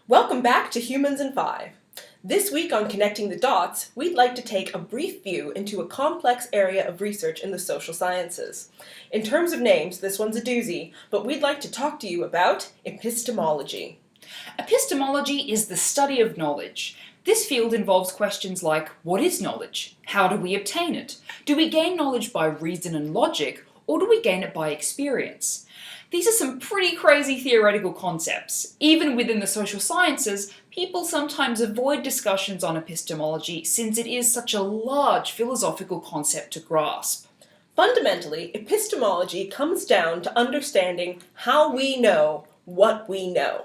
Welcome back to Humans in 5. This week on Connecting the Dots, we'd like to take a brief view into a complex area of research in the social sciences. In terms of names, this one's a doozy, but we'd like to talk to you about epistemology. Epistemology is the study of knowledge. This field involves questions like, what is knowledge? How do we obtain it? Do we gain knowledge by reason and logic, or do we gain it by experience? These are some pretty crazy theoretical concepts. Even within the social sciences, people sometimes avoid discussions on epistemology since it is such a large philosophical concept to grasp. Fundamentally, epistemology comes down to understanding how we know what we know.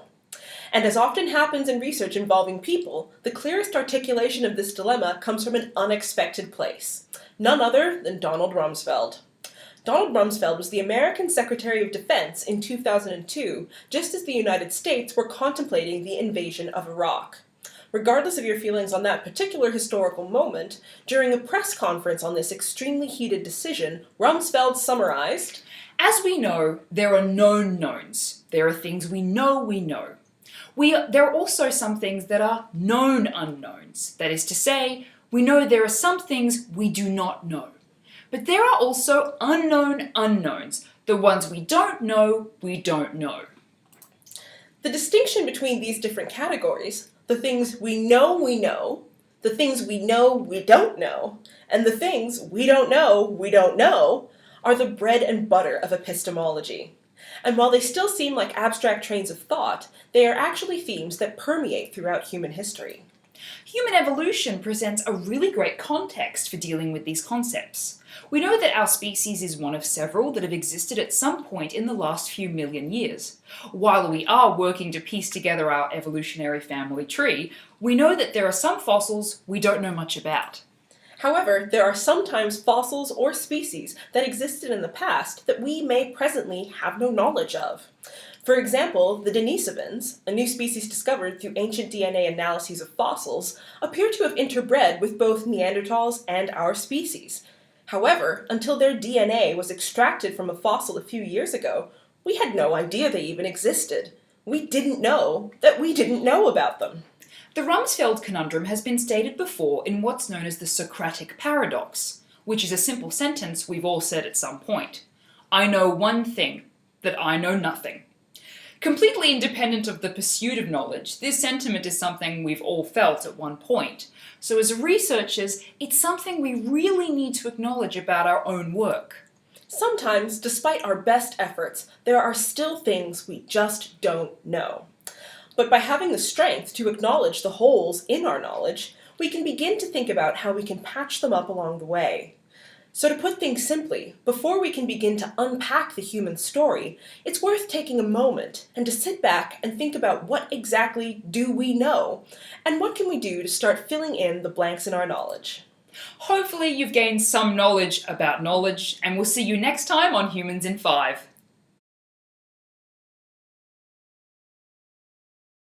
And as often happens in research involving people, the clearest articulation of this dilemma comes from an unexpected place. None other than Donald Rumsfeld. Donald Rumsfeld was the American Secretary of Defense in 2002, just as the United States were contemplating the invasion of Iraq. Regardless of your feelings on that particular historical moment, during a press conference on this extremely heated decision, Rumsfeld summarized, "As we know, there are known knowns. There are things we know we know. There are also some things that are known unknowns. That is to say, we know there are some things we do not know. But there are also unknown unknowns, the ones we don't know, we don't know." The distinction between these different categories, the things we know, the things we don't know, and the things we don't know, are the bread and butter of epistemology. And while they still seem like abstract trains of thought, they are actually themes that permeate throughout human history. Human evolution presents a really great context for dealing with these concepts. We know that our species is one of several that have existed at some point in the last few million years. While we are working to piece together our evolutionary family tree, we know that there are some fossils we don't know much about. However, there are sometimes fossils or species that existed in the past that we may presently have no knowledge of. For example, the Denisovans, a new species discovered through ancient DNA analyses of fossils, appear to have interbred with both Neanderthals and our species. However, until their DNA was extracted from a fossil a few years ago, we had no idea they even existed. We didn't know that we didn't know about them. The Rumsfeld Conundrum has been stated before in what's known as the Socratic Paradox, which is a simple sentence we've all said at some point. I know one thing, that I know nothing. Completely independent of the pursuit of knowledge, this sentiment is something we've all felt at one point. So as researchers, it's something we really need to acknowledge about our own work. Sometimes, despite our best efforts, there are still things we just don't know. But by having the strength to acknowledge the holes in our knowledge, we can begin to think about how we can patch them up along the way. So to put things simply, before we can begin to unpack the human story, it's worth taking a moment and to sit back and think about what exactly do we know, and what can we do to start filling in the blanks in our knowledge. Hopefully you've gained some knowledge about knowledge, and we'll see you next time on Humans in 5.